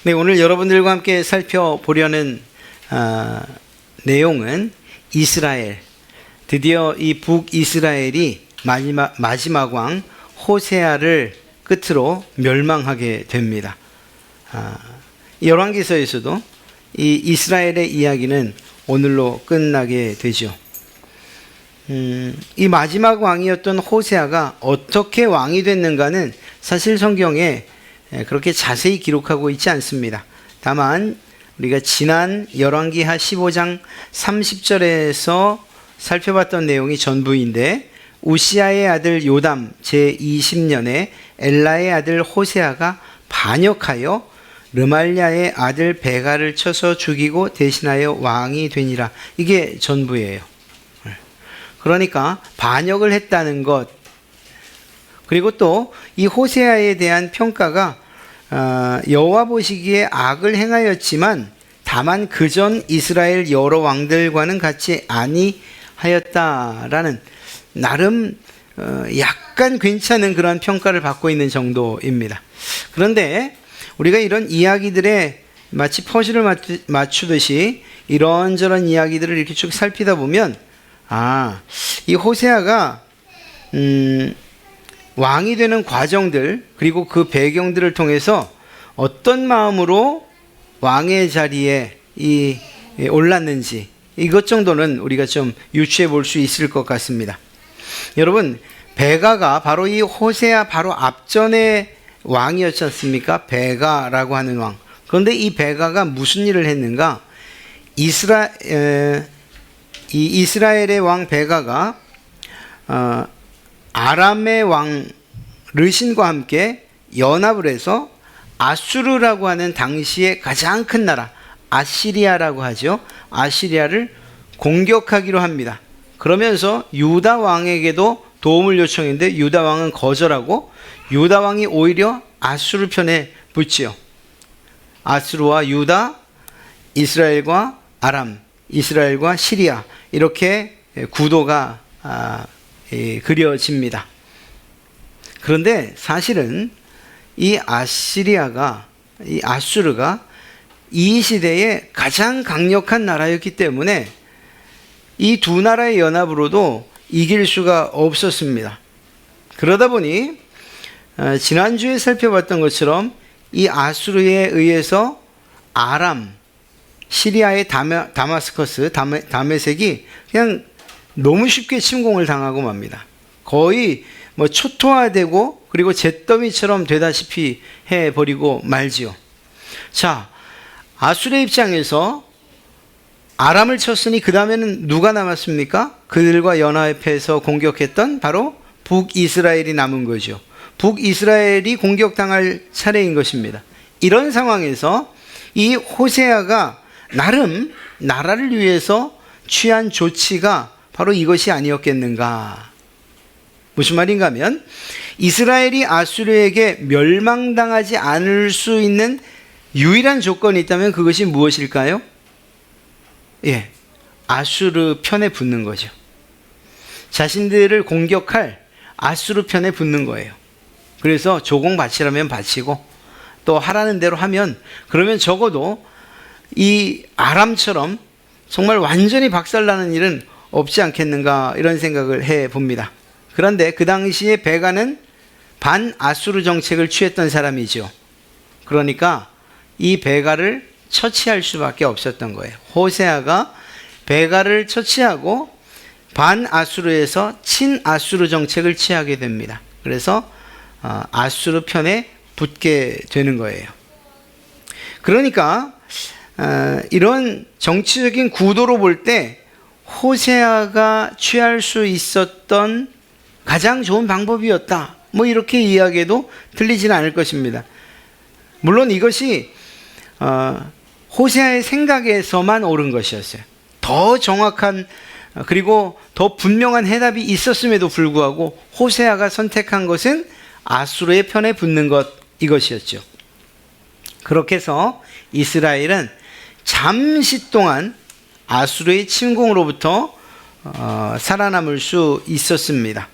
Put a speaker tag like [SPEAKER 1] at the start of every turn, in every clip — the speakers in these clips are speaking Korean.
[SPEAKER 1] 네, 오늘 여러분들과 함께 살펴보려는 내용은 이스라엘, 드디어 이 북이스라엘이 마지막 왕 호세아를 끝으로 멸망하게 됩니다. 열왕기서에서도 이 이스라엘의 이야기는 오늘로 끝나게 되죠. 이 마지막 왕이었던 호세아가 어떻게 왕이 됐는가는 사실 성경에 그렇게 자세히 기록하고 있지 않습니다. 다만 우리가 지난 열왕기하 15장 30절에서 살펴봤던 내용이 전부인데, 우시아의 아들 요담 제20년에 엘라의 아들 호세아가 반역하여 르말랴의 아들 베가를 쳐서 죽이고 대신하여 왕이 되니라. 이게 전부예요. 그러니까 반역을 했다는 것, 그리고 또 이 호세아에 대한 평가가 여호와 보시기에 악을 행하였지만 다만 그전 이스라엘 여러 왕들과는 같이 아니하였다라는 나름 약간 괜찮은 그런 평가를 받고 있는 정도입니다. 그런데 우리가 이런 이야기들에 마치 퍼즐을 맞추듯이 이런저런 이야기들을 이렇게 쭉 살피다 보면 이 호세아가 왕이 되는 과정들, 그리고 그 배경들을 통해서 어떤 마음으로 왕의 자리에 올랐는지, 이것 정도는 우리가 좀 유추해 볼 수 있을 것 같습니다. 여러분, 베가가 바로 이 호세아 바로 앞전에 왕이었지 않습니까? 베가라고 하는 왕. 그런데 이 베가가 무슨 일을 했는가? 이스라엘의 왕 베가가 아람의 왕 르신과 함께 연합을 해서 아수르라고 하는 당시의 가장 큰 나라 아시리아라고 하죠. 아시리아를 공격하기로 합니다. 그러면서 유다 왕에게도 도움을 요청했는데 유다 왕은 거절하고 유다 왕이 오히려 아수르 편에 붙지요. 아수르와 유다, 이스라엘과 아람, 이스라엘과 시리아, 이렇게 구도가 그려집니다. 그런데 사실은 이 아시리아가, 이 아수르가 이 시대에 가장 강력한 나라였기 때문에 이 두 나라의 연합으로도 이길 수가 없었습니다. 그러다 보니 지난주에 살펴봤던 것처럼 이 아수르에 의해서 아람, 시리아의 다마스커스, 다메섹이 그냥 너무 쉽게 침공을 당하고 맙니다. 거의 초토화되고 그리고 잿더미처럼 되다시피 해버리고 말지요. 자, 아수르의 입장에서 아람을 쳤으니 그 다음에는 누가 남았습니까? 그들과 연합해서 공격했던 바로 북이스라엘이 남은 거죠. 북이스라엘이 공격당할 차례인 것입니다. 이런 상황에서 이 호세아가 나름 나라를 위해서 취한 조치가 바로 이것이 아니었겠는가. 무슨 말인가 하면 이스라엘이 아수르에게 멸망당하지 않을 수 있는 유일한 조건이 있다면 그것이 무엇일까요? 아수르 편에 붙는 거죠. 자신들을 공격할 아수르 편에 붙는 거예요. 그래서 조공 바치라면 바치고 또 하라는 대로 하면, 그러면 적어도 이 아람처럼 정말 완전히 박살나는 일은 없지 않겠는가, 이런 생각을 해봅니다. 그런데 그 당시에 베가는 반아수르 정책을 취했던 사람이죠. 그러니까 이 베가를 처치할 수밖에 없었던 거예요. 호세아가 베가를 처치하고 반아수르에서 친아수르 정책을 취하게 됩니다. 그래서 아수르 편에 붙게 되는 거예요. 그러니까 이런 정치적인 구도로 볼 때 호세아가 취할 수 있었던 가장 좋은 방법이었다, 이렇게 이야기해도 틀리지는 않을 것입니다. 물론 이것이 호세아의 생각에서만 옳은 것이었어요. 더 정확한 그리고 더 분명한 해답이 있었음에도 불구하고 호세아가 선택한 것은 아수르의 편에 붙는 것, 이것이었죠. 그렇게 해서 이스라엘은 잠시 동안 아수르의 침공으로부터 살아남을 수 있었습니다.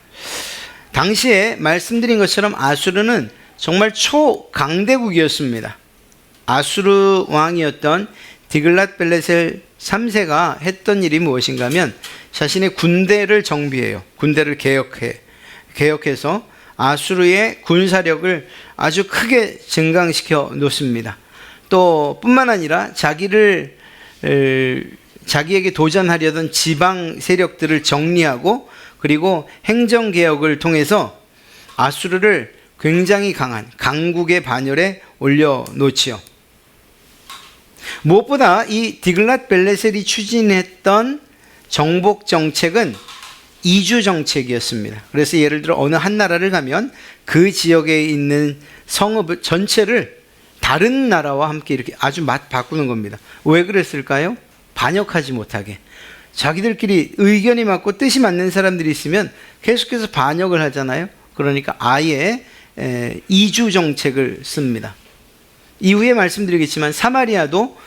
[SPEAKER 1] 당시에 말씀드린 것처럼 아수르는 정말 초강대국이었습니다. 아수르 왕이었던 디글랏벨레셀 3세가 했던 일이 무엇인가 하면 자신의 군대를 정비해요. 군대를 개혁해서 아수르의 군사력을 아주 크게 증강시켜 놓습니다. 또 뿐만 아니라 자기에게 도전하려던 지방 세력들을 정리하고 그리고 행정개혁을 통해서 아수르를 굉장히 강한 강국의 반열에 올려놓지요. 무엇보다 이 디글랏벨레셀이 추진했던 정복 정책은 이주 정책이었습니다. 그래서 예를 들어 어느 한 나라를 가면 그 지역에 있는 성읍 전체를 다른 나라와 함께 이렇게 아주 바꾸는 겁니다. 왜 그랬을까요? 반역하지 못하게. 자기들끼리 의견이 맞고 뜻이 맞는 사람들이 있으면 계속해서 반역을 하잖아요. 그러니까 아예 이주 정책을 씁니다. 이후에 말씀드리겠지만 사마리아도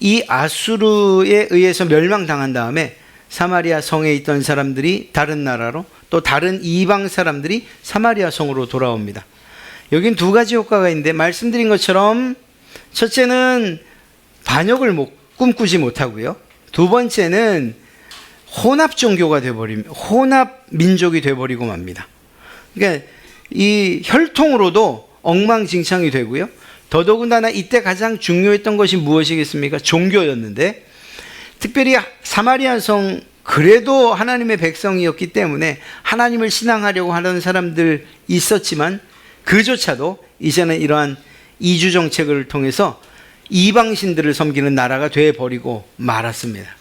[SPEAKER 1] 이 아수르에 의해서 멸망당한 다음에 사마리아 성에 있던 사람들이 다른 나라로 또 다른 이방 사람들이 사마리아 성으로 돌아옵니다. 여긴 두 가지 효과가 있는데 말씀드린 것처럼 첫째는 반역을 꿈꾸지 못하고요. 두 번째는 혼합 종교가 되어버립니다. 혼합 민족이 되어버리고 맙니다. 그러니까 이 혈통으로도 엉망진창이 되고요. 더더군다나 이때 가장 중요했던 것이 무엇이겠습니까? 종교였는데 특별히 사마리아 성 그래도 하나님의 백성이었기 때문에 하나님을 신앙하려고 하는 사람들 있었지만 그조차도 이제는 이러한 이주 정책을 통해서 이방신들을 섬기는 나라가 되어버리고 말았습니다.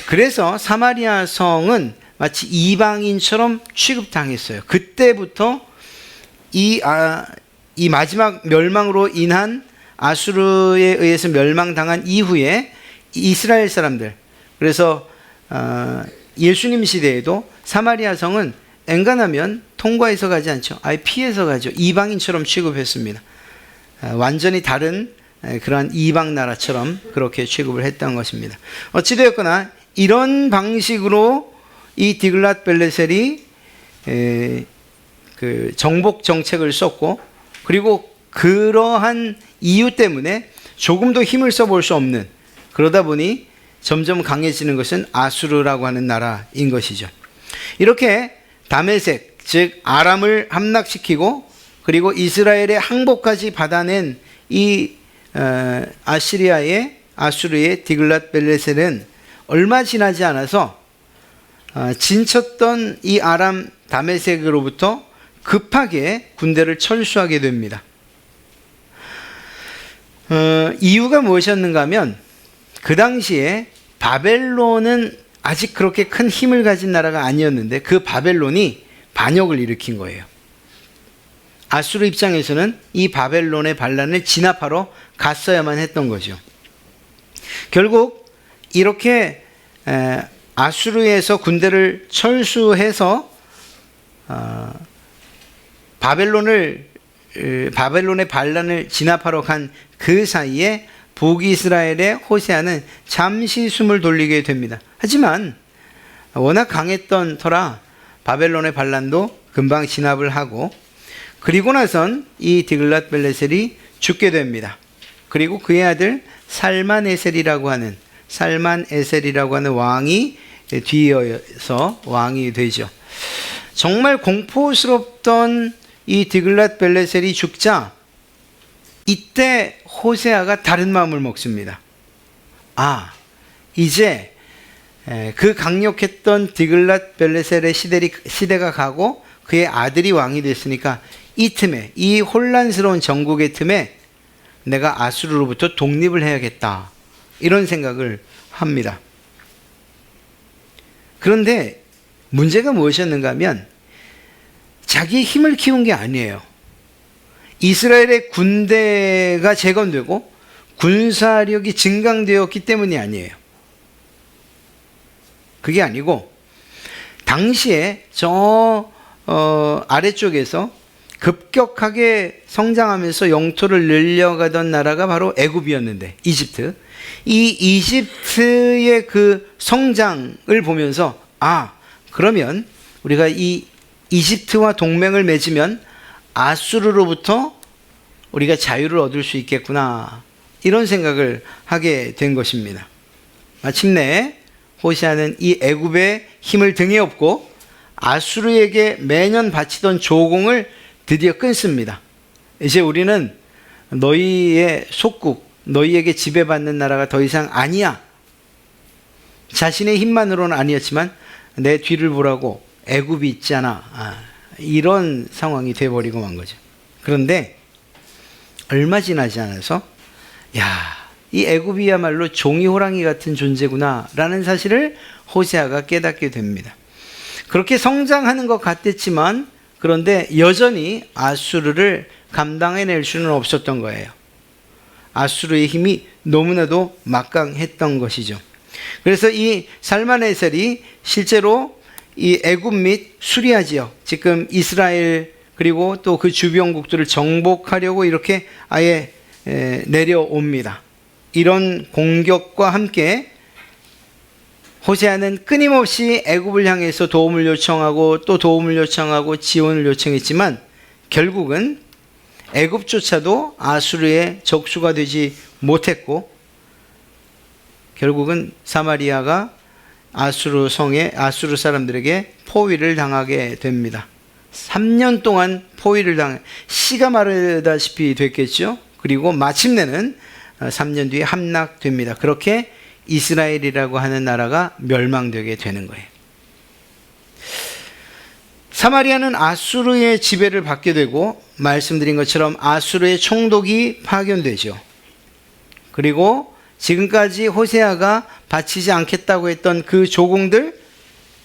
[SPEAKER 1] 그래서 사마리아 성은 마치 이방인처럼 취급당했어요. 그때부터 이 마지막 멸망으로 인한 아수르에 의해서 멸망당한 이후에 이스라엘 사람들, 그래서 예수님 시대에도 사마리아 성은 엔간하면 통과해서 가지 않죠. 아예 피해서 가죠. 이방인처럼 취급했습니다. 완전히 다른 그러한 이방 나라처럼 그렇게 취급을 했던 것입니다. 어찌되었거나 이런 방식으로 이 디글랏벨레셀이 그 정복 정책을 썼고 그리고 그러한 이유 때문에 조금도 힘을 써볼 수 없는, 그러다 보니 점점 강해지는 것은 아수르라고 하는 나라인 것이죠. 이렇게 다메섹 즉 아람을 함락시키고 그리고 이스라엘의 항복까지 받아낸 이 아수르의 디글랏벨레셀은 얼마 지나지 않아서 진쳤던 이 아람 다메섹으로부터 급하게 군대를 철수하게 됩니다. 이유가 무엇이었는가 하면 그 당시에 바벨론은 아직 그렇게 큰 힘을 가진 나라가 아니었는데 그 바벨론이 반역을 일으킨 거예요. 아수르 입장에서는 이 바벨론의 반란을 진압하러 갔어야만 했던 거죠. 결국 이렇게 아수르에서 군대를 철수해서 바벨론의 반란을 진압하러 간 그 사이에 북이스라엘의 호세아는 잠시 숨을 돌리게 됩니다. 하지만 워낙 강했던 터라 바벨론의 반란도 금방 진압을 하고 그리고 나선 이 디글랏벨레셀이 죽게 됩니다. 그리고 그의 아들 살만에셀이라고 하는 왕이 뒤이어서 왕이 되죠. 정말 공포스럽던 이 디글랏벨레셀이 죽자 이때 호세아가 다른 마음을 먹습니다. 이제 그 강력했던 디글랏벨레셀의 시대가 가고 그의 아들이 왕이 됐으니까 이 틈에, 이 혼란스러운 전국의 틈에 내가 아수르로부터 독립을 해야겠다, 이런 생각을 합니다. 그런데 문제가 무엇이었는가 하면 자기의 힘을 키운 게 아니에요. 이스라엘의 군대가 재건되고 군사력이 증강되었기 때문이 아니에요. 그게 아니고 당시에 아래쪽에서 급격하게 성장하면서 영토를 늘려가던 나라가 바로 애굽이었는데, 이집트. 이 이집트의 그 성장을 보면서 그러면 우리가 이 이집트와 동맹을 맺으면 아수르로부터 우리가 자유를 얻을 수 있겠구나, 이런 생각을 하게 된 것입니다. 마침내 호세아는 이 애굽의 힘을 등에 업고 아수르에게 매년 바치던 조공을 드디어 끊습니다. 이제 우리는 너희의 속국, 너희에게 지배받는 나라가 더 이상 아니야. 자신의 힘만으로는 아니었지만 내 뒤를 보라고 애굽이 있잖아. 이런 상황이 돼버리고 만 거죠. 그런데 얼마 지나지 않아서 이 애굽이야말로 종이 호랑이 같은 존재구나 라는 사실을 호세아가 깨닫게 됩니다. 그렇게 성장하는 것 같았지만 그런데 여전히 아수르를 감당해낼 수는 없었던 거예요. 아수르의 힘이 너무나도 막강했던 것이죠. 그래서 이 살만에셀이 실제로 이 애굽 및 수리아 지역, 지금 이스라엘 그리고 또 그 주변국들을 정복하려고 이렇게 아예 내려옵니다. 이런 공격과 함께 호세아는 끊임없이 애굽을 향해서 도움을 요청하고 또 도움을 요청하고 지원을 요청했지만 결국은 애굽조차도 아수르의 적수가 되지 못했고 결국은 사마리아가 아수르 성에 아수르 사람들에게 포위를 당하게 됩니다. 3년 동안 포위를 당해 씨가 마르다시피 됐겠죠. 그리고 마침내는 3년 뒤에 함락됩니다. 그렇게 이스라엘이라고 하는 나라가 멸망되게 되는 거예요. 사마리아는 아수르의 지배를 받게 되고 말씀드린 것처럼 아수르의 총독이 파견되죠. 그리고 지금까지 호세아가 바치지 않겠다고 했던 그 조공들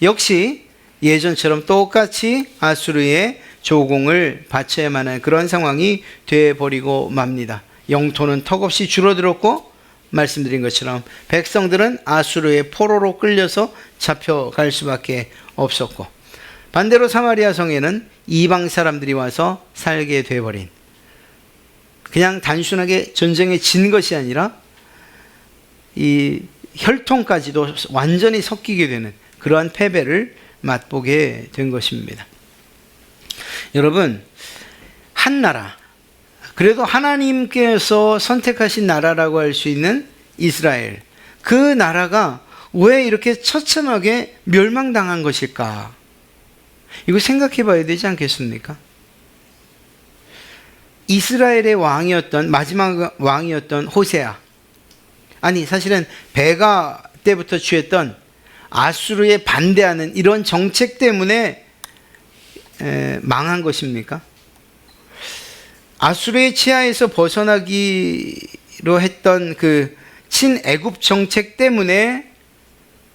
[SPEAKER 1] 역시 예전처럼 똑같이 아수르의 조공을 바쳐야만 하는 그런 상황이 되어버리고 맙니다. 영토는 턱없이 줄어들었고 말씀드린 것처럼 백성들은 아수르의 포로로 끌려서 잡혀갈 수밖에 없었고 반대로 사마리아 성에는 이방 사람들이 와서 살게 되어버린, 그냥 단순하게 전쟁에 진 것이 아니라 이 혈통까지도 완전히 섞이게 되는 그러한 패배를 맛보게 된 것입니다. 여러분, 한 나라, 그래도 하나님께서 선택하신 나라라고 할 수 있는 이스라엘, 그 나라가 왜 이렇게 처참하게 멸망당한 것일까? 이거 생각해 봐야 되지 않겠습니까? 이스라엘의 왕이었던, 마지막 왕이었던 호세아, 아니 사실은 베가 때부터 취했던 아수르에 반대하는 이런 정책 때문에 망한 것입니까? 아수르의 치하에서 벗어나기로 했던 그 친애굽 정책 때문에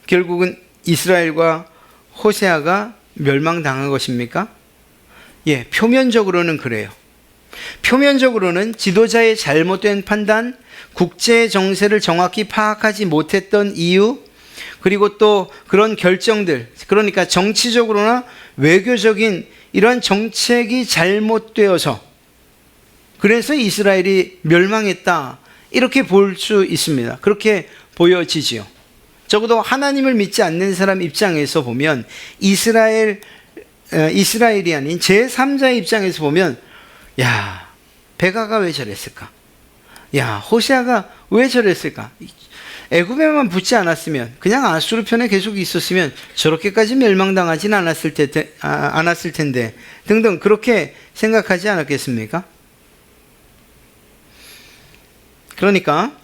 [SPEAKER 1] 결국은 이스라엘과 호세아가 멸망당한 것입니까? 예, 표면적으로는 그래요. 표면적으로는 지도자의 잘못된 판단, 국제 정세를 정확히 파악하지 못했던 이유, 그리고 또 그런 결정들, 그러니까 정치적으로나 외교적인 이런 정책이 잘못되어서 그래서 이스라엘이 멸망했다, 이렇게 볼 수 있습니다. 그렇게 보여지지요. 적어도 하나님을 믿지 않는 사람 입장에서 보면 이스라엘이 아닌 제3자의 입장에서 보면 야, 베가가 왜 저랬을까? 야, 호세아가 왜 저랬을까? 애굽에만 붙지 않았으면, 그냥 아수르 편에 계속 있었으면 저렇게까지 멸망당하진 않았을 텐데 등등 그렇게 생각하지 않았겠습니까? 그러니까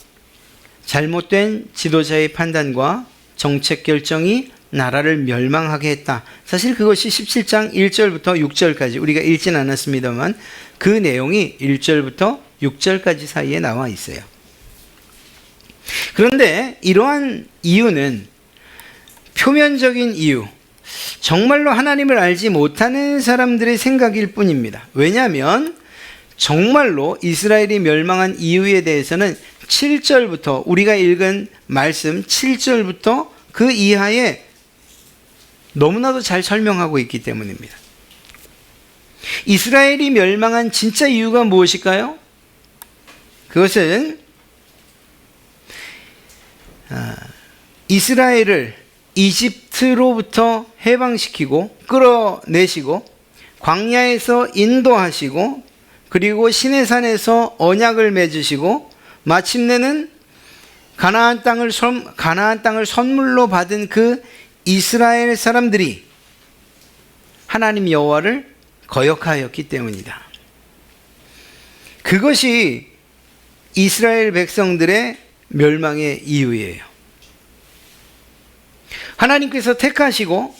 [SPEAKER 1] 잘못된 지도자의 판단과 정책 결정이 나라를 멸망하게 했다. 사실 그것이 17장 1절부터 6절까지 우리가 읽진 않았습니다만 그 내용이 1절부터 6절까지 사이에 나와 있어요. 그런데 이러한 이유는 표면적인 이유, 정말로 하나님을 알지 못하는 사람들의 생각일 뿐입니다. 왜냐하면 정말로 이스라엘이 멸망한 이유에 대해서는 7절부터 우리가 읽은 말씀 7절부터 그 이하에 너무나도 잘 설명하고 있기 때문입니다. 이스라엘이 멸망한 진짜 이유가 무엇일까요? 그것은 이스라엘을 이집트로부터 해방시키고 끌어내시고 광야에서 인도하시고 그리고 시내산에서 언약을 맺으시고 마침내는 가나안 땅을 선물로 받은 그 이스라엘 사람들이 하나님 여호와를 거역하였기 때문이다. 그것이 이스라엘 백성들의 멸망의 이유예요. 하나님께서 택하시고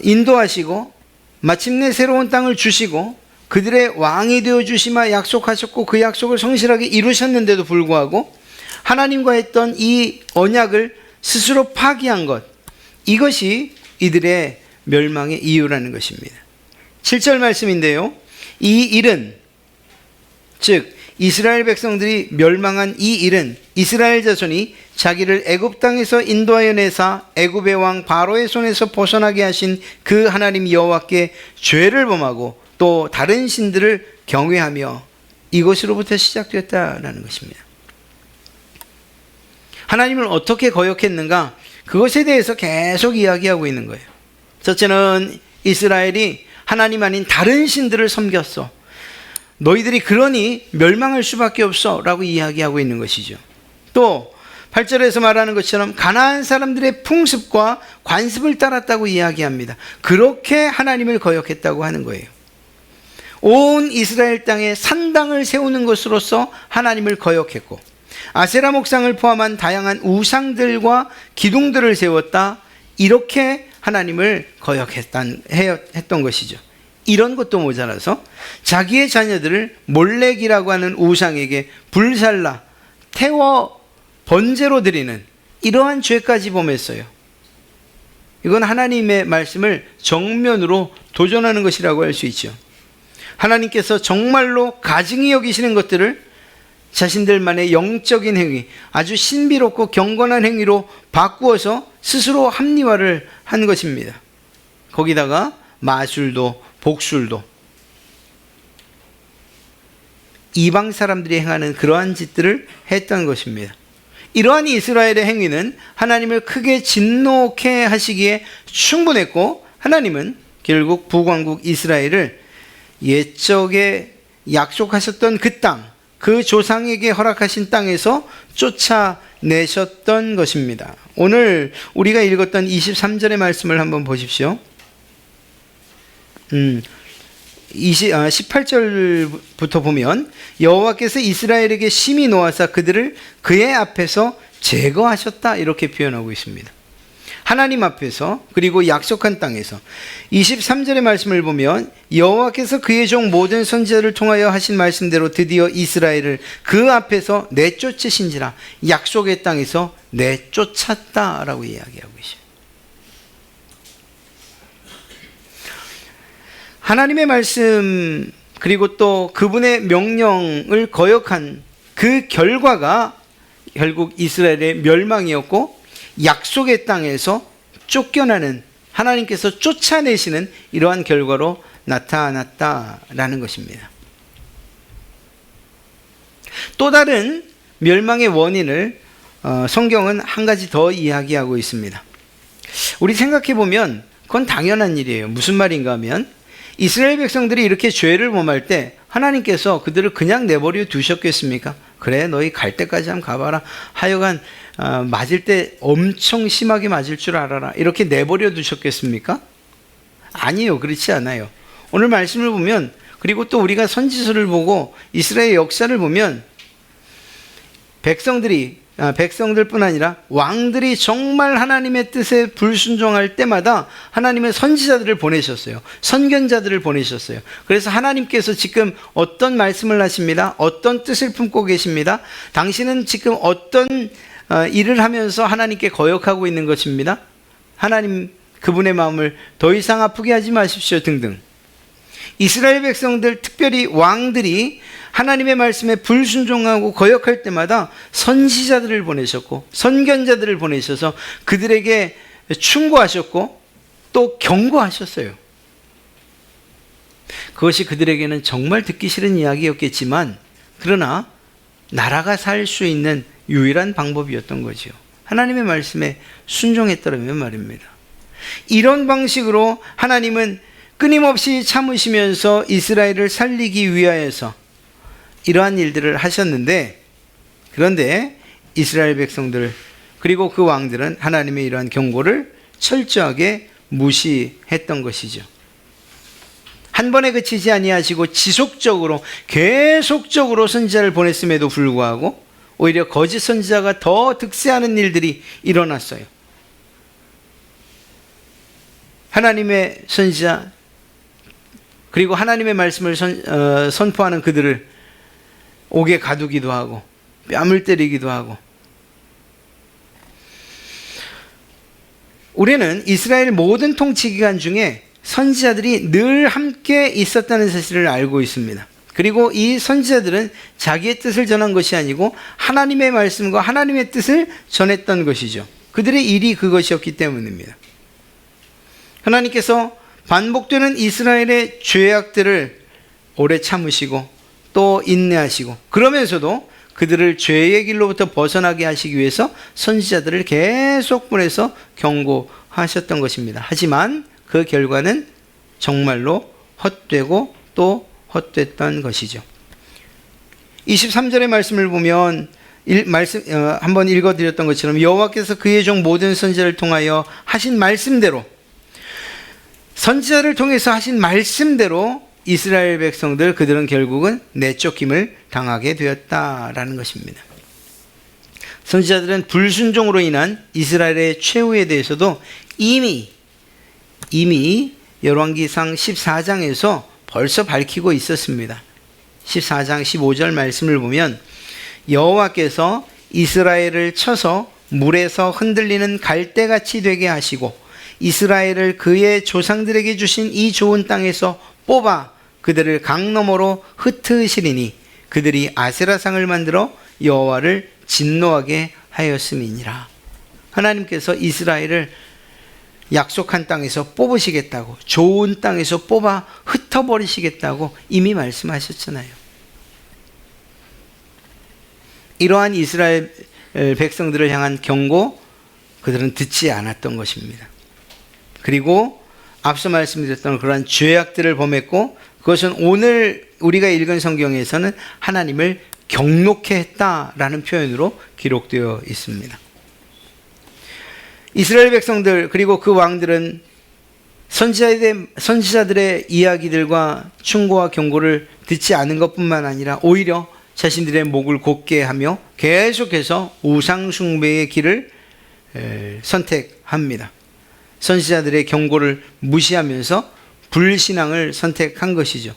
[SPEAKER 1] 인도하시고 마침내 새로운 땅을 주시고 그들의 왕이 되어 주시마 약속하셨고 그 약속을 성실하게 이루셨는데도 불구하고 하나님과 했던 이 언약을 스스로 파기한 것, 이것이 이들의 멸망의 이유라는 것입니다. 7절 말씀인데요, 이 일은, 즉 이스라엘 백성들이 멸망한 이 일은 이스라엘 자손이 자기를 애굽 땅에서 인도하여 내사 애굽의 왕 바로의 손에서 벗어나게 하신 그 하나님 여호와께 죄를 범하고 또 다른 신들을 경외하며 이것으로부터 시작되었다라는 것입니다. 하나님을 어떻게 거역했는가? 그것에 대해서 계속 이야기하고 있는 거예요. 첫째는 이스라엘이 하나님 아닌 다른 신들을 섬겼어. 너희들이 그러니 멸망할 수밖에 없어 라고 이야기하고 있는 것이죠. 또 8절에서 말하는 것처럼 가나안 사람들의 풍습과 관습을 따랐다고 이야기합니다. 그렇게 하나님을 거역했다고 하는 거예요. 온 이스라엘 땅에 산당을 세우는 것으로서 하나님을 거역했고 아세라 목상을 포함한 다양한 우상들과 기둥들을 세웠다. 이렇게 하나님을 거역했던 것이죠. 이런 것도 모자라서 자기의 자녀들을 몰렉이라고 하는 우상에게 불살라 태워 번제로 드리는 이러한 죄까지 범했어요. 이건 하나님의 말씀을 정면으로 도전하는 것이라고 할 수 있죠. 하나님께서 정말로 가증히 여기시는 것들을 자신들만의 영적인 행위, 아주 신비롭고 경건한 행위로 바꾸어서 스스로 합리화를 한 것입니다. 거기다가 마술도 복술도 이방 사람들이 행하는 그러한 짓들을 했던 것입니다. 이러한 이스라엘의 행위는 하나님을 크게 진노케 하시기에 충분했고 하나님은 결국 북왕국 이스라엘을 옛적에 약속하셨던 그 땅, 그 조상에게 허락하신 땅에서 쫓아내셨던 것입니다. 오늘 우리가 읽었던 23절의 말씀을 한번 보십시오. 18절부터 보면 여호와께서 이스라엘에게 심히 노하사 그들을 그의 앞에서 제거하셨다 이렇게 표현하고 있습니다. 하나님 앞에서 그리고 약속한 땅에서. 23절의 말씀을 보면 여호와께서 그의 종 모든 선지자를 통하여 하신 말씀대로 드디어 이스라엘을 그 앞에서 내쫓으신지라 약속의 땅에서 내쫓았다라고 이야기하고 있어요. 하나님의 말씀 그리고 또 그분의 명령을 거역한 그 결과가 결국 이스라엘의 멸망이었고 약속의 땅에서 쫓겨나는 하나님께서 쫓아내시는 이러한 결과로 나타났다라는 것입니다. 또 다른 멸망의 원인을 성경은 한 가지 더 이야기하고 있습니다. 우리 생각해 보면 그건 당연한 일이에요. 무슨 말인가 하면 이스라엘 백성들이 이렇게 죄를 범할 때 하나님께서 그들을 그냥 내버려 두셨겠습니까? 그래 너희 갈 때까지 한번 가봐라. 하여간 맞을 때 엄청 심하게 맞을 줄 알아라. 이렇게 내버려 두셨겠습니까? 아니요. 그렇지 않아요. 오늘 말씀을 보면 그리고 또 우리가 선지서를 보고 이스라엘 역사를 보면 백성들뿐 아니라 왕들이 정말 하나님의 뜻에 불순종할 때마다 하나님의 선지자들을 보내셨어요. 선견자들을 보내셨어요. 그래서 하나님께서 지금 어떤 말씀을 하십니다. 어떤 뜻을 품고 계십니다. 당신은 지금 어떤 일을 하면서 하나님께 거역하고 있는 것입니다. 하나님 그분의 마음을 더 이상 아프게 하지 마십시오 등등. 이스라엘 백성들 특별히 왕들이 하나님의 말씀에 불순종하고 거역할 때마다 선지자들을 보내셨고 선견자들을 보내셔서 그들에게 충고하셨고 또 경고하셨어요. 그것이 그들에게는 정말 듣기 싫은 이야기였겠지만 그러나 나라가 살 수 있는 유일한 방법이었던 거죠. 하나님의 말씀에 순종했더라면 말입니다. 이런 방식으로 하나님은 끊임없이 참으시면서 이스라엘을 살리기 위하여서 이러한 일들을 하셨는데, 그런데 이스라엘 백성들 그리고 그 왕들은 하나님의 이러한 경고를 철저하게 무시했던 것이죠. 한 번에 그치지 아니하시고 지속적으로 계속적으로 선지자를 보냈음에도 불구하고 오히려 거짓 선지자가 더 득세하는 일들이 일어났어요. 하나님의 선지자 그리고 하나님의 말씀을 선포하는 그들을 옥에 가두기도 하고 뺨을 때리기도 하고. 우리는 이스라엘 모든 통치 기간 중에 선지자들이 늘 함께 있었다는 사실을 알고 있습니다. 그리고 이 선지자들은 자기의 뜻을 전한 것이 아니고 하나님의 말씀과 하나님의 뜻을 전했던 것이죠. 그들의 일이 그것이었기 때문입니다. 하나님께서 반복되는 이스라엘의 죄악들을 오래 참으시고 또 인내하시고, 그러면서도 그들을 죄의 길로부터 벗어나게 하시기 위해서 선지자들을 계속 보내서 경고하셨던 것입니다. 하지만 그 결과는 정말로 헛되고 또 헛됐던 것이죠. 23절의 말씀을 보면 한번 읽어드렸던 것처럼 여호와께서 그의 종 모든 선지자를 통하여 하신 말씀대로, 선지자를 통해서 하신 말씀대로 이스라엘 백성들 그들은 결국은 내쫓김을 당하게 되었다라는 것입니다. 선지자들은 불순종으로 인한 이스라엘의 최후에 대해서도 이미 열왕기상 14장에서 벌써 밝히고 있었습니다. 14장 15절 말씀을 보면 여호와께서 이스라엘을 쳐서 물에서 흔들리는 갈대같이 되게 하시고 이스라엘을 그의 조상들에게 주신 이 좋은 땅에서 뽑아 그들을 강 너머로 흩으시리니 그들이 아세라상을 만들어 여호와를 진노하게 하였음이니라. 하나님께서 이스라엘을 약속한 땅에서 뽑으시겠다고, 좋은 땅에서 뽑아 흩어버리시겠다고 이미 말씀하셨잖아요. 이러한 이스라엘 백성들을 향한 경고, 그들은 듣지 않았던 것입니다. 그리고 앞서 말씀드렸던 그러한 죄악들을 범했고, 그것은 오늘 우리가 읽은 성경에서는 하나님을 경노케 했다라는 표현으로 기록되어 있습니다. 이스라엘 백성들 그리고 그 왕들은 선지자들의 이야기들과 충고와 경고를 듣지 않은 것뿐만 아니라 오히려 자신들의 목을 곧게 하며 계속해서 우상 숭배의 길을 선택합니다. 선지자들의 경고를 무시하면서 불신앙을 선택한 것이죠.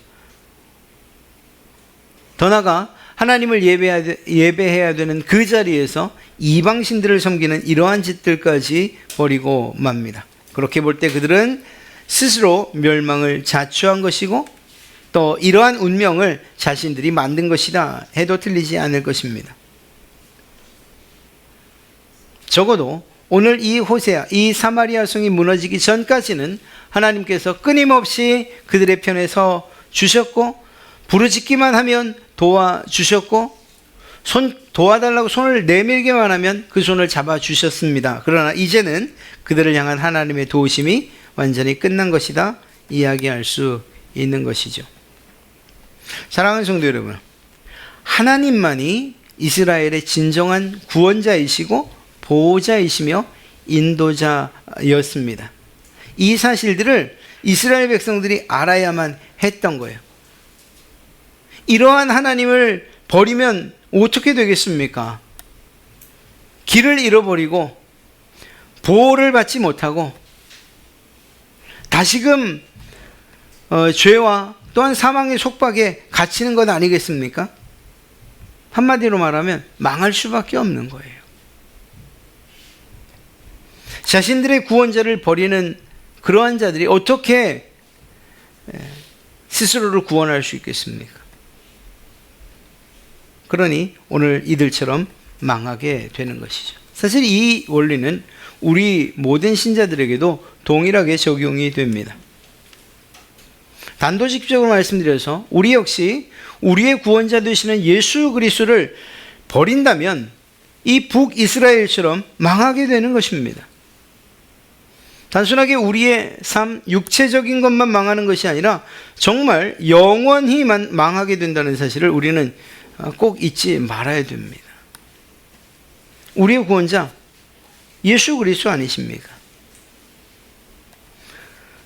[SPEAKER 1] 더 나아가 하나님을 예배해야 되는 그 자리에서 이방신들을 섬기는 이러한 짓들까지 벌이고 맙니다. 그렇게 볼 때 그들은 스스로 멸망을 자초한 것이고 또 이러한 운명을 자신들이 만든 것이다 해도 틀리지 않을 것입니다. 적어도 오늘 이 호세아, 이 사마리아 성이 무너지기 전까지는 하나님께서 끊임없이 그들의 편에 서 주셨고 부르짖기만 하면 도와주셨고 도와달라고 손을 내밀기만 하면 그 손을 잡아주셨습니다. 그러나 이제는 그들을 향한 하나님의 도우심이 완전히 끝난 것이다 이야기할 수 있는 것이죠. 사랑하는 성도 여러분, 하나님만이 이스라엘의 진정한 구원자이시고 보호자이시며 인도자였습니다. 이 사실들을 이스라엘 백성들이 알아야만 했던 거예요. 이러한 하나님을 버리면 어떻게 되겠습니까? 길을 잃어버리고 보호를 받지 못하고 다시금 죄와 또한 사망의 속박에 갇히는 것 아니겠습니까? 한마디로 말하면 망할 수밖에 없는 거예요. 자신들의 구원자를 버리는 그러한 자들이 어떻게 스스로를 구원할 수 있겠습니까? 그러니 오늘 이들처럼 망하게 되는 것이죠. 사실 이 원리는 우리 모든 신자들에게도 동일하게 적용이 됩니다. 단도직입적으로 말씀드려서 우리 역시 우리의 구원자 되시는 예수 그리스도를 버린다면 이 북이스라엘처럼 망하게 되는 것입니다. 단순하게 우리의 삶, 육체적인 것만 망하는 것이 아니라 정말 영원히 망하게 된다는 사실을 우리는 꼭 잊지 말아야 됩니다. 우리의 구원자 예수 그리스도 아니십니까?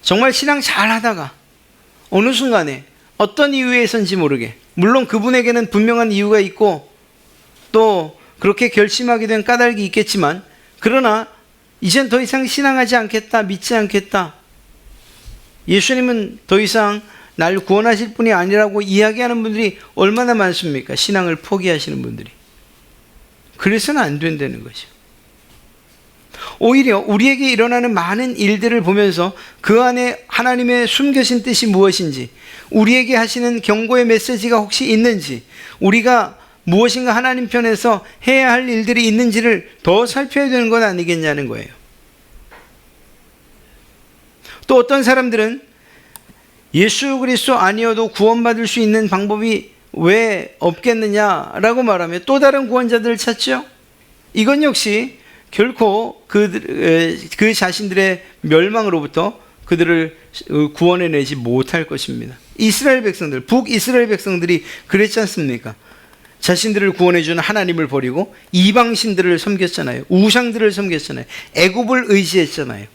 [SPEAKER 1] 정말 신앙 잘 하다가 어느 순간에 어떤 이유에선지 모르게, 물론 그분에게는 분명한 이유가 있고 또 그렇게 결심하게 된 까닭이 있겠지만, 그러나 이젠 더 이상 신앙하지 않겠다, 믿지 않겠다, 예수님은 더 이상 날 구원하실 분이 아니라고 이야기하는 분들이 얼마나 많습니까? 신앙을 포기하시는 분들이. 그래서는 안 된다는 거죠. 오히려 우리에게 일어나는 많은 일들을 보면서 그 안에 하나님의 숨겨진 뜻이 무엇인지, 우리에게 하시는 경고의 메시지가 혹시 있는지, 우리가 무엇인가 하나님 편에서 해야 할 일들이 있는지를 더 살펴야 되는 건 아니겠냐는 거예요. 또 어떤 사람들은 예수 그리스도 아니어도 구원받을 수 있는 방법이 왜 없겠느냐라고 말하며 또 다른 구원자들을 찾죠. 이건 역시 결코 그 자신들의 멸망으로부터 그들을 구원해내지 못할 것입니다. 이스라엘 백성들, 북이스라엘 백성들이 그랬지 않습니까? 자신들을 구원해주는 하나님을 버리고 이방신들을 섬겼잖아요. 우상들을 섬겼잖아요. 애굽을 의지했잖아요.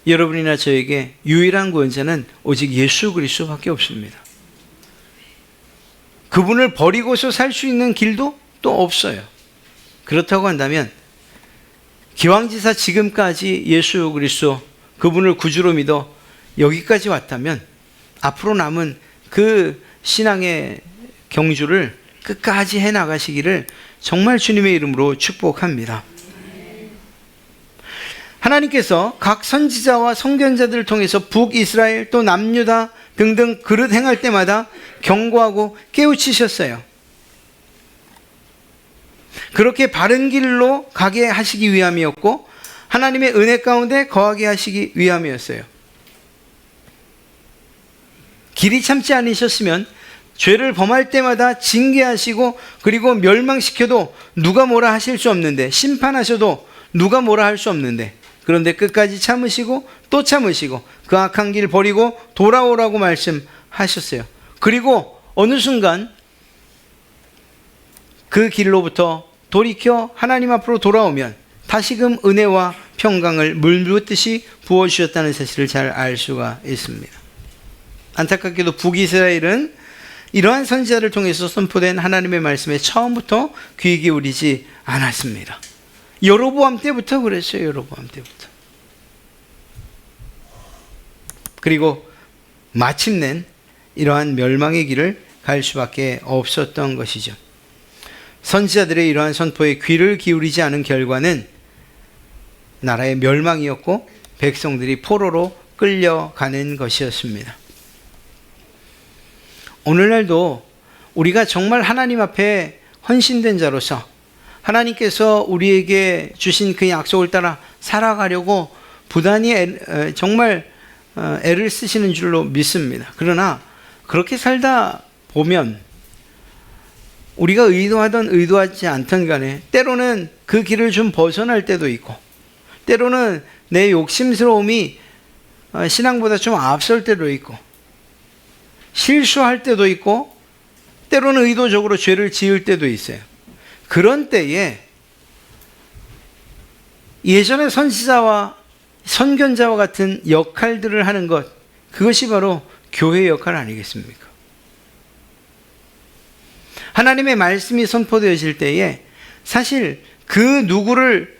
[SPEAKER 1] 여러분이나 저에게 유일한 구원자는 오직 예수 그리스도밖에 없습니다. 그분을 버리고서 살 수 있는 길도 또 없어요. 그렇다고 한다면 기왕지사 지금까지 예수 그리스도 그분을 구주로 믿어 여기까지 왔다면 앞으로 남은 그 신앙의 경주를 끝까지 해나가시기를 정말 주님의 이름으로 축복합니다. 하나님께서 각 선지자와 선견자들을 통해서 북이스라엘 또 남유다 등등 그릇 행할 때마다 경고하고 깨우치셨어요. 그렇게 바른 길로 가게 하시기 위함이었고 하나님의 은혜 가운데 거하게 하시기 위함이었어요. 길이 참지 않으셨으면 죄를 범할 때마다 징계하시고 그리고 멸망시켜도 누가 뭐라 하실 수 없는데, 심판하셔도 누가 뭐라 할 수 없는데, 그런데 끝까지 참으시고 또 참으시고 그 악한 길 버리고 돌아오라고 말씀하셨어요. 그리고 어느 순간 그 길로부터 돌이켜 하나님 앞으로 돌아오면 다시금 은혜와 평강을 물붓듯이 부어주셨다는 사실을 잘 알 수가 있습니다. 안타깝게도 북이스라엘은 이러한 선지자를 통해서 선포된 하나님의 말씀에 처음부터 귀 기울이지 않았습니다. 여로보암 때부터 그랬어요. 여로보암 때부터. 그리고 마침내 이러한 멸망의 길을 갈 수밖에 없었던 것이죠. 선지자들의 이러한 선포에 귀를 기울이지 않은 결과는 나라의 멸망이었고 백성들이 포로로 끌려가는 것이었습니다. 오늘날도 우리가 정말 하나님 앞에 헌신된 자로서 하나님께서 우리에게 주신 그 약속을 따라 살아가려고 부단히 정말 애를 쓰시는 줄로 믿습니다. 그러나 그렇게 살다 보면 우리가 의도하든 의도하지 않든 간에 때로는 그 길을 좀 벗어날 때도 있고, 때로는 내 욕심스러움이 신앙보다 좀 앞설 때도 있고, 실수할 때도 있고, 때로는 의도적으로 죄를 지을 때도 있어요. 그런 때에 예전의 선지자와 선견자와 같은 역할들을 하는 것, 그것이 바로 교회의 역할 아니겠습니까? 하나님의 말씀이 선포되어질 때에 사실 그 누구를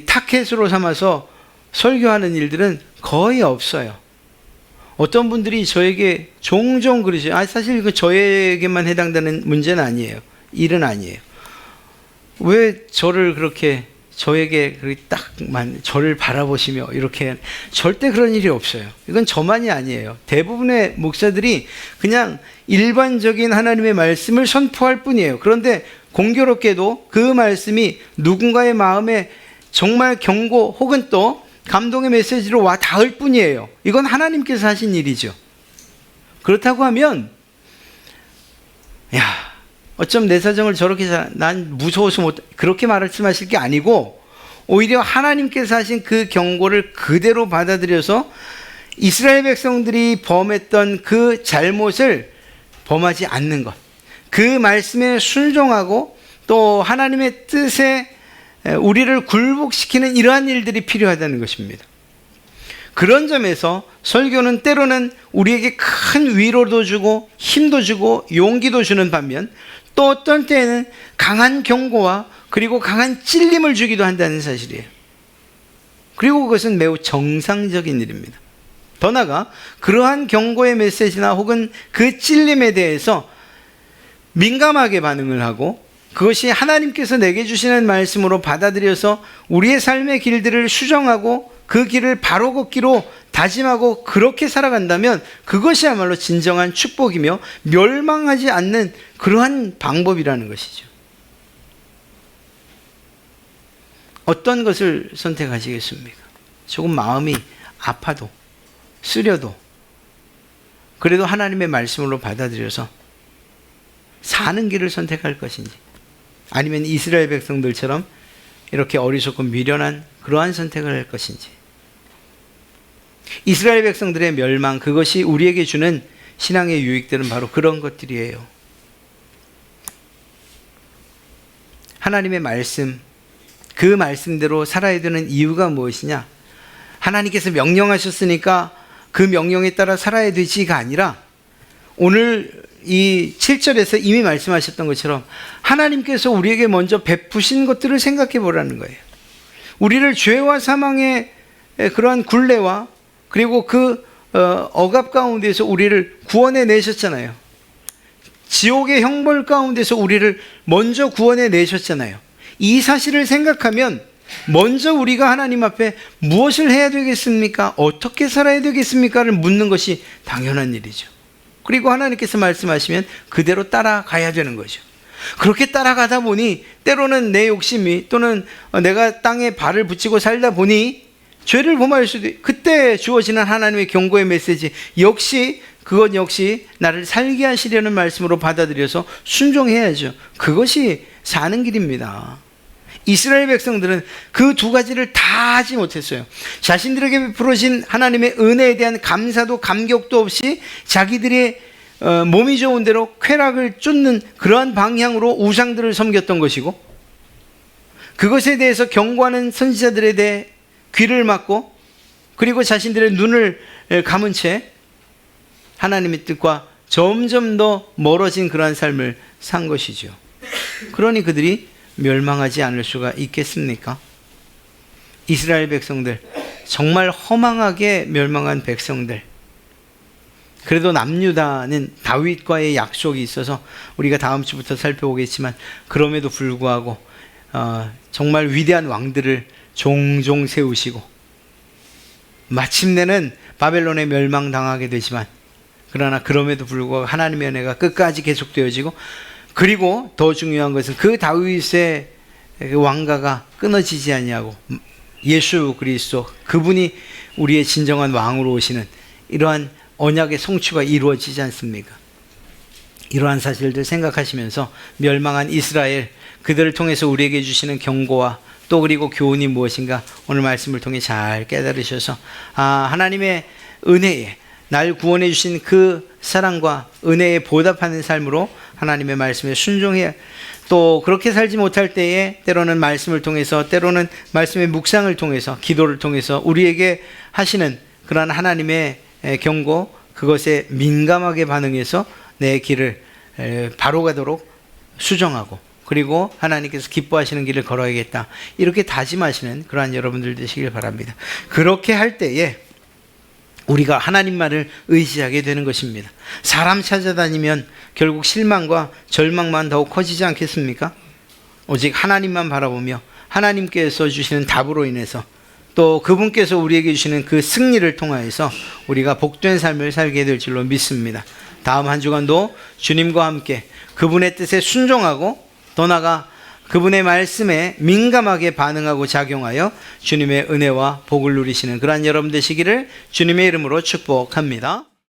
[SPEAKER 1] 타켓으로 삼아서 설교하는 일들은 거의 없어요. 어떤 분들이 저에게 종종 그러죠. 사실 이거 저에게만 해당되는 문제는 아니에요. 일은 아니에요. 왜 저를 그렇게 저에게 딱만 저를 바라보시며 이렇게, 절대 그런 일이 없어요. 이건 저만이 아니에요. 대부분의 목사들이 그냥 일반적인 하나님의 말씀을 선포할 뿐이에요. 그런데 공교롭게도 그 말씀이 누군가의 마음에 정말 경고 혹은 또 감동의 메시지로 와 닿을 뿐이에요. 이건 하나님께서 하신 일이죠. 그렇다고 하면 어쩜 내 사정을 저렇게 난 무서워서 못, 그렇게 말씀하실 게 아니고 오히려 하나님께서 하신 그 경고를 그대로 받아들여서 이스라엘 백성들이 범했던 그 잘못을 범하지 않는 것, 그 말씀에 순종하고 또 하나님의 뜻에 우리를 굴복시키는 이러한 일들이 필요하다는 것입니다. 그런 점에서 설교는 때로는 우리에게 큰 위로도 주고 힘도 주고 용기도 주는 반면 또 어떤 때에는 강한 경고와 그리고 강한 찔림을 주기도 한다는 사실이에요. 그리고 그것은 매우 정상적인 일입니다. 더 나아가 그러한 경고의 메시지나 혹은 그 찔림에 대해서 민감하게 반응을 하고 그것이 하나님께서 내게 주시는 말씀으로 받아들여서 우리의 삶의 길들을 수정하고 그 길을 바로 걷기로 다짐하고 그렇게 살아간다면 그것이야말로 진정한 축복이며 멸망하지 않는 그러한 방법이라는 것이죠. 어떤 것을 선택하시겠습니까? 조금 마음이 아파도 쓰려도 그래도 하나님의 말씀으로 받아들여서 사는 길을 선택할 것인지, 아니면 이스라엘 백성들처럼 이렇게 어리석고 미련한 그러한 선택을 할 것인지. 이스라엘 백성들의 멸망, 그것이 우리에게 주는 신앙의 유익들은 바로 그런 것들이에요. 하나님의 말씀, 그 말씀대로 살아야 되는 이유가 무엇이냐? 하나님께서 명령하셨으니까 그 명령에 따라 살아야 되지가 아니라 오늘 이 7절에서 이미 말씀하셨던 것처럼 하나님께서 우리에게 먼저 베푸신 것들을 생각해 보라는 거예요. 우리를 죄와 사망의 그러한 굴레와 그리고 그 억압 가운데서 우리를 구원해 내셨잖아요. 지옥의 형벌 가운데서 우리를 먼저 구원해 내셨잖아요. 이 사실을 생각하면 먼저 우리가 하나님 앞에 무엇을 해야 되겠습니까? 어떻게 살아야 되겠습니까?를 묻는 것이 당연한 일이죠. 그리고 하나님께서 말씀하시면 그대로 따라가야 되는 거죠. 그렇게 따라가다 보니 때로는 내 욕심이 또는 내가 땅에 발을 붙이고 살다 보니 죄를 범할 수도 있고, 그때 주어지는 하나님의 경고의 메시지 그것 역시 나를 살게 하시려는 말씀으로 받아들여서 순종해야죠. 그것이 사는 길입니다. 이스라엘 백성들은 그 두 가지를 다 하지 못했어요. 자신들에게 베풀어진 하나님의 은혜에 대한 감사도 감격도 없이 자기들의 몸이 좋은 대로 쾌락을 쫓는 그러한 방향으로 우상들을 섬겼던 것이고, 그것에 대해서 경고하는 선지자들에 대해 귀를 막고 그리고 자신들의 눈을 감은 채 하나님의 뜻과 점점 더 멀어진 그러한 삶을 산 것이죠. 그러니 그들이 멸망하지 않을 수가 있겠습니까? 이스라엘 백성들, 정말 허망하게 멸망한 백성들. 그래도 남유다는 다윗과의 약속이 있어서 우리가 다음 주부터 살펴보겠지만, 그럼에도 불구하고 정말 위대한 왕들을 종종 세우시고 마침내는 바벨론에 멸망당하게 되지만, 그러나 그럼에도 불구하고 하나님의 은혜가 끝까지 계속되어지고, 그리고 더 중요한 것은 그 다윗의 왕가가 끊어지지 아니하고 예수 그리스도, 그분이 우리의 진정한 왕으로 오시는 이러한 언약의 성취가 이루어지지 않습니까? 이러한 사실들 생각하시면서 멸망한 이스라엘, 그들을 통해서 우리에게 주시는 경고와 또 그리고 교훈이 무엇인가 오늘 말씀을 통해 잘 깨달으셔서 하나님의 은혜에 날 구원해 주신 그 사랑과 은혜에 보답하는 삶으로 하나님의 말씀에 순종해야, 또 그렇게 살지 못할 때에 때로는 말씀을 통해서, 때로는 말씀의 묵상을 통해서, 기도를 통해서 우리에게 하시는 그러한 하나님의 경고, 그것에 민감하게 반응해서 내 길을 바로 가도록 수정하고, 그리고 하나님께서 기뻐하시는 길을 걸어야겠다, 이렇게 다짐하시는 그러한 여러분들 되시길 바랍니다. 그렇게 할 때에 우리가 하나님만을 의지하게 되는 것입니다. 사람 찾아다니면 결국 실망과 절망만 더욱 커지지 않겠습니까? 오직 하나님만 바라보며 하나님께서 주시는 답으로 인해서, 또 그분께서 우리에게 주시는 그 승리를 통하여서 우리가 복된 삶을 살게 될 줄로 믿습니다. 다음 한 주간도 주님과 함께 그분의 뜻에 순종하고, 더 나아가 그분의 말씀에 민감하게 반응하고 작용하여 주님의 은혜와 복을 누리시는 그러한 여러분 되시기를 주님의 이름으로 축복합니다.